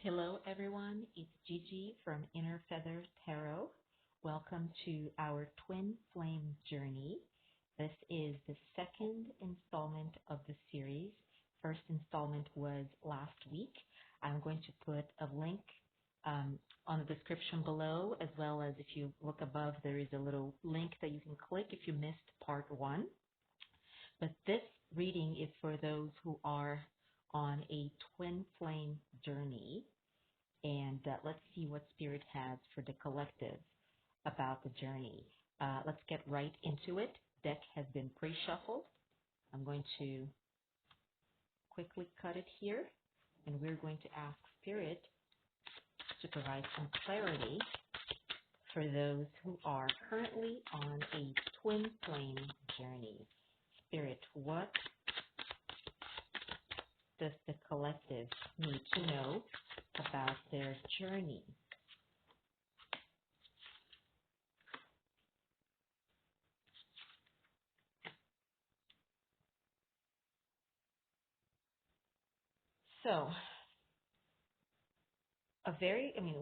Hello, everyone. It's Gigi from Ineffective Tarot. Welcome to our twin flame journey. This is the second installment of the series. First installment was last week. I'm going to put a link on the description below, as well as if you look above, there is a little link that you can click if you missed part one. But this reading is for those who are on a twin flame journey. And let's see what Spirit has for the collective about the journey. Let's get right into it. Deck has been pre-shuffled. I'm going to quickly cut it here, and we're going to ask Spirit to provide some clarity for those who are currently on a twin flame journey. Spirit, what does the collective need to know about their journey? So,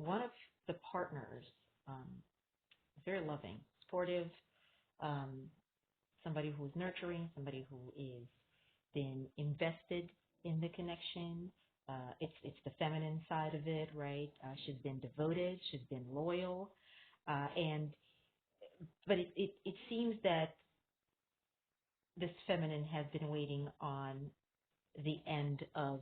one of the partners, very loving, supportive, somebody who is nurturing, somebody who is been invested in the connection. It's the feminine side of it, right? She's been devoted, she's been loyal, but it seems that this feminine has been waiting on the end of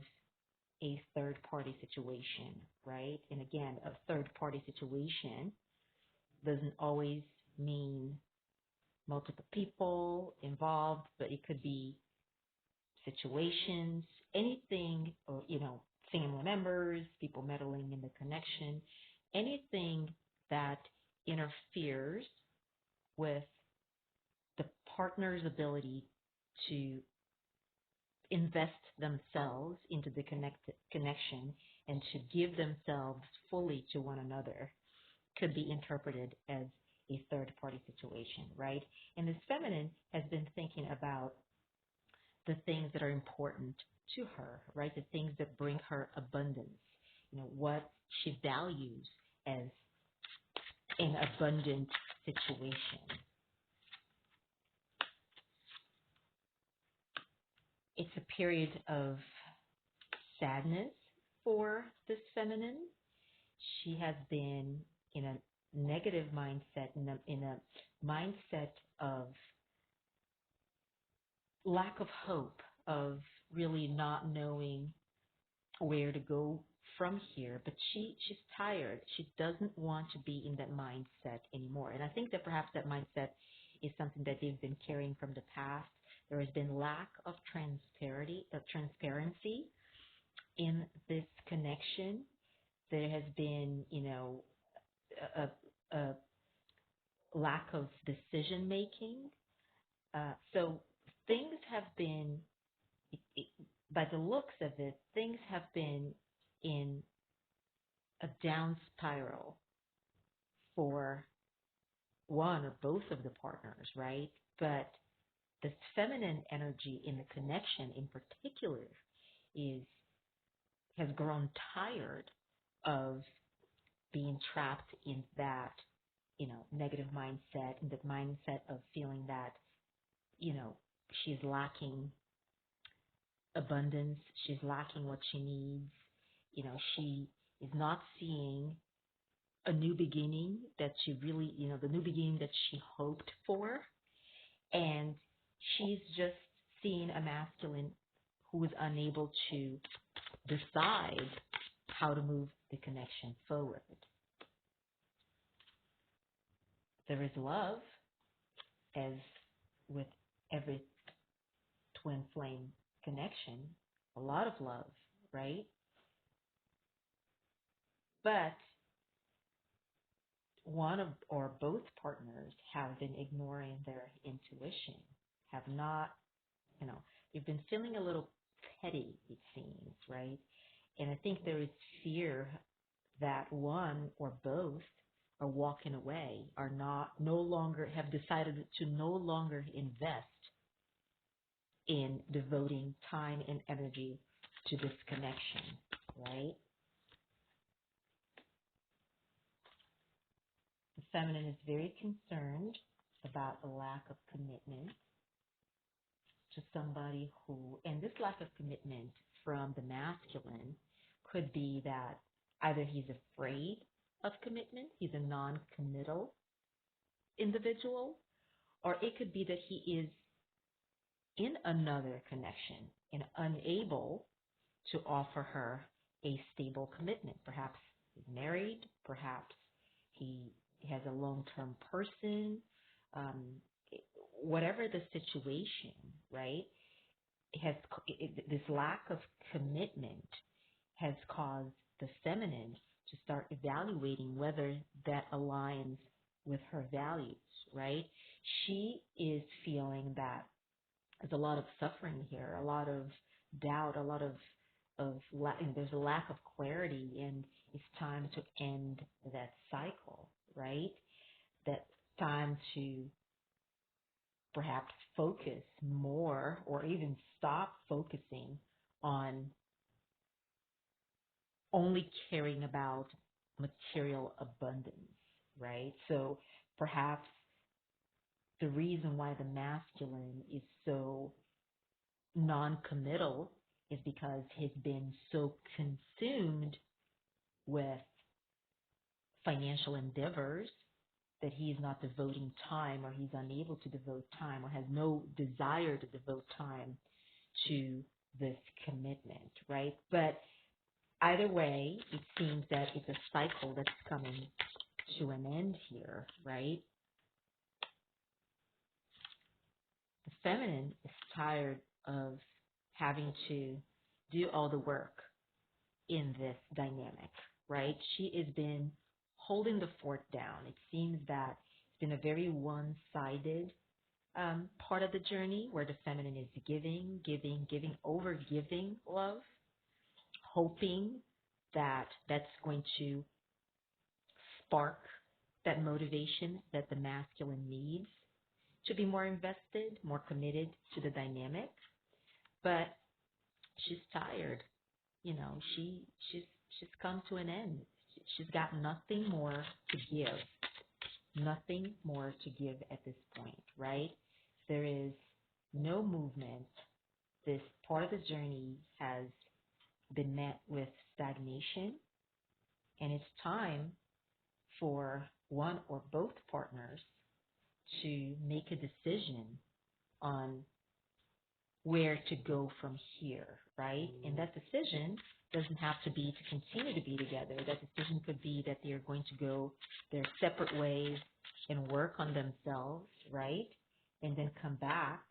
a third-party situation, right? And again, a third-party situation doesn't always mean multiple people involved, but it could be situations, anything, or, family members, people meddling in the connection, anything that interferes with the partner's ability to invest themselves into the connection and to give themselves fully to one another could be interpreted as a third-party situation, right? And this feminine has been thinking about the things that are important to her, right? The things that bring her abundance, what she values as an abundant situation. It's a period of sadness for this feminine. She has been in a negative mindset, in a mindset of lack of hope, of really not knowing where to go from here. But she's tired. She doesn't want to be in that mindset anymore. And I think that perhaps that mindset is something that they've been carrying from the past. There has been lack of transparency in this connection. There has been, a lack of decision making. So things have been, by the looks of it, things have been in a down spiral for one or both of the partners, right? But this feminine energy in the connection in particular has grown tired of being trapped in that, negative mindset, in the mindset of feeling that, she's lacking abundance, she's lacking what she needs, she is not seeing a new beginning that she really, the new beginning that she hoped for. And she's just seeing a masculine who is unable to decide how to move the connection forward. There is love, as with every twin flame connection, a lot of love, right? But one of or both partners have been ignoring their intuition, have not, they've been feeling a little petty, it seems, right? And I think there is fear that one or both are walking away, are have decided to no longer invest in devoting time and energy to this connection, right? feminine is very concerned about a lack of commitment to somebody who, and this lack of commitment from the masculine could be that either he's afraid of commitment, he's a non-committal individual, or it could be that he is in another connection and unable to offer her a stable commitment. Perhaps he's married, perhaps he has a long-term person, um, whatever the situation, right? This lack of commitment has caused the feminine to start evaluating whether that aligns with her values, right? She is feeling that there's a lot of suffering here, a lot of doubt, a lot of and there's a lack of clarity, and it's time to end that cycle, right? That time to perhaps focus more or even stop focusing on only caring about material abundance, right? So perhaps the reason why the masculine is so non-committal is because he's been so consumed with financial endeavors that he is not devoting time, or he's unable to devote time, or has no desire to devote time to this commitment, right? But either way, it seems that it's a cycle that's coming to an end here, right? The feminine is tired of having to do all the work in this dynamic, right? She has been holding the fort down. It seems that it's been a very one-sided part of the journey where the feminine is giving, over giving love, hoping that that's going to spark that motivation that the masculine needs to be more invested, more committed to the dynamic. But she's tired. You know, she's come to an end. She's got nothing more to give. Nothing more to give at this point, right? There is no movement. This part of the journey has been met with stagnation, and it's time for one or both partners to make a decision on where to go from here, right? And that decision doesn't have to be to continue to be together. That decision could be that they're going to go their separate ways and work on themselves, right? And then come back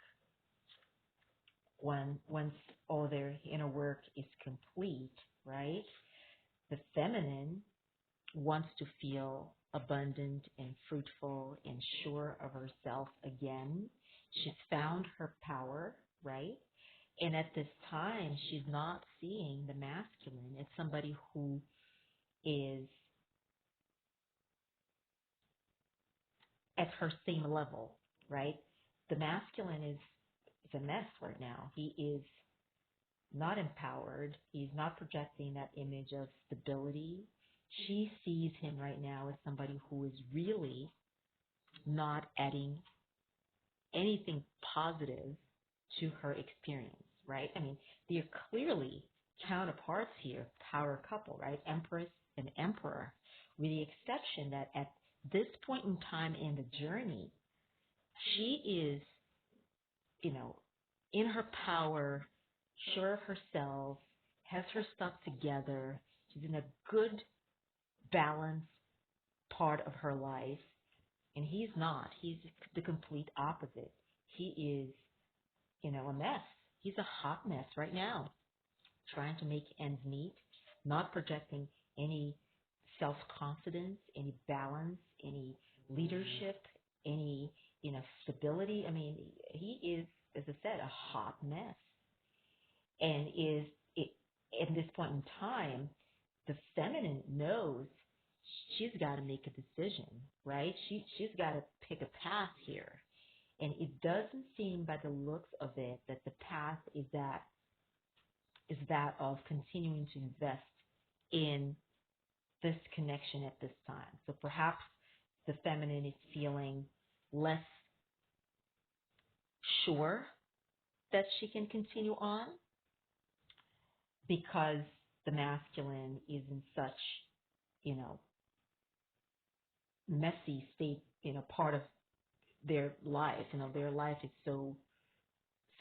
once all their inner work is complete, right? The feminine wants to feel abundant and fruitful and sure of herself again. She's found her power, right? And at this time, she's not seeing the masculine as somebody who is at her same level, right? The masculine is a mess right now. He is not empowered. He's not projecting that image of stability. She sees him right now as somebody who is really not adding anything positive to her experience, right? I mean, they are clearly counterparts here, power couple, right? Empress and Emperor, with the exception that at this point in time in the journey, she is, you know, in her power, sure of herself, has her stuff together. She's in a good, balanced part of her life, and he's not. He's the complete opposite. He is, a mess. He's a hot mess right now, trying to make ends meet, not projecting any self-confidence, any balance, any leadership, any, stability. I mean, he is, as I said, a hot mess. And at this point in time, the feminine knows she's got to make a decision, right? She's got to pick a path here. And it doesn't seem by the looks of it that the path is that of continuing to invest in this connection at this time. So perhaps the feminine is feeling less sure that she can continue on because the masculine is in such, you know, messy state, part of their life. Their life is so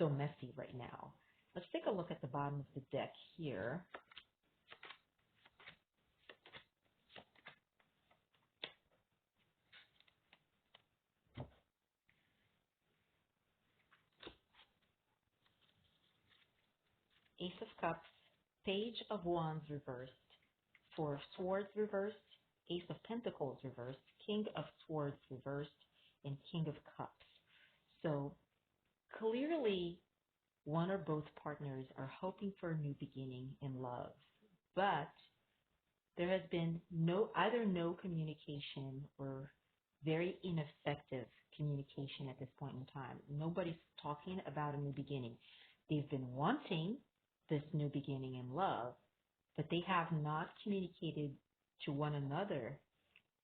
messy right now. Let's take a look at the bottom of the deck here. Ace of Cups, Page of Wands reversed, Four of Swords reversed, Ace of Pentacles reversed, King of Swords reversed, and King of Cups. So clearly, one or both partners are hoping for a new beginning in love, but there has been either no communication or very ineffective communication at this point in time. Nobody's talking about a new beginning. They've been wanting this new beginning in love, but they have not communicated to one another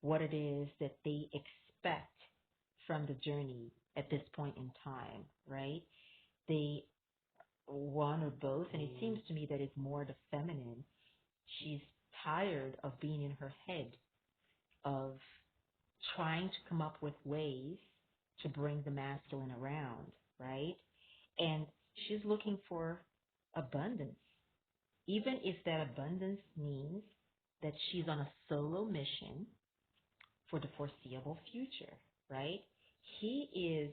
what it is that they expect from the journey at this point in time, right? They, one or both, and it seems to me that it's more the feminine. She's tired of being in her head, of trying to come up with ways to bring the masculine around, right? And she's looking for abundance, even if that abundance means that she's on a solo mission for the foreseeable future, right? He is,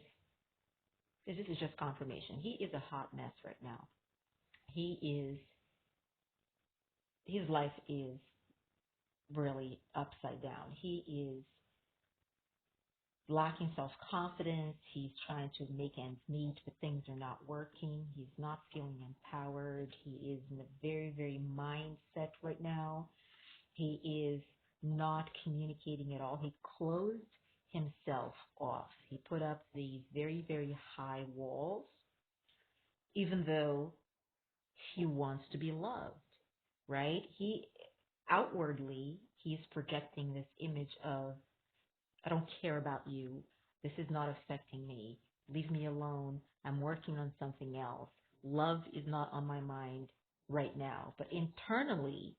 this is just confirmation, he is a hot mess right now. His life is really upside down. He is lacking self-confidence. He's trying to make ends meet, but things are not working. He's not feeling empowered. He is in a very, very mindset right now. He is not communicating at all. He closed himself off. He put up these very, very high walls, even though he wants to be loved, right? He's projecting this image of, I don't care about you. This is not affecting me. Leave me alone. I'm working on something else. Love is not on my mind right now. But internally,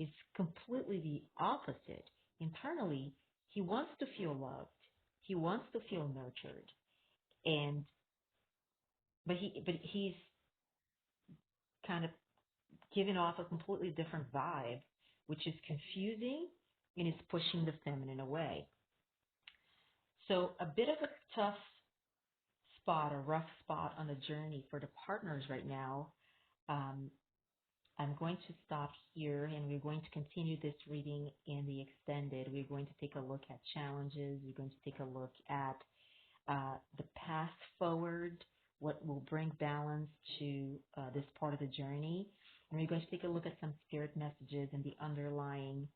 it's completely the opposite. Internally, he wants to feel loved. He wants to feel nurtured. But he's kind of giving off a completely different vibe, which is confusing and is pushing the feminine away. So a bit of a tough spot, a rough spot on the journey for the partners right now. I'm going to stop here, and we're going to continue this reading in the extended. We're going to take a look at challenges. We're going to take a look at the path forward, what will bring balance to this part of the journey. And we're going to take a look at some spirit messages and the underlying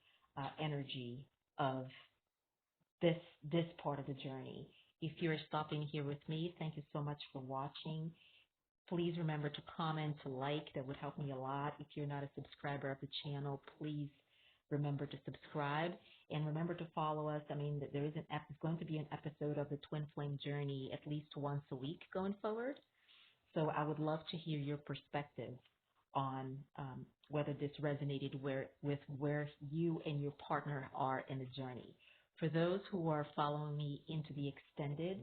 energy of this part of the journey. If you're stopping here with me, thank you so much for watching. Please remember to comment, to like. That would help me a lot. If you're not a subscriber of the channel, please remember to subscribe. And remember to follow us. I mean, there's going to be an episode of the Twin Flame Journey at least once a week going forward. So I would love to hear your perspective on whether this resonated with where you and your partner are in the journey. For those who are following me into the extended,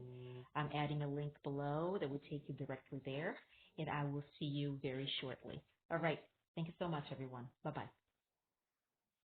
I'm adding a link below that will take you directly there, and I will see you very shortly. All right. Thank you so much, everyone. Bye-bye.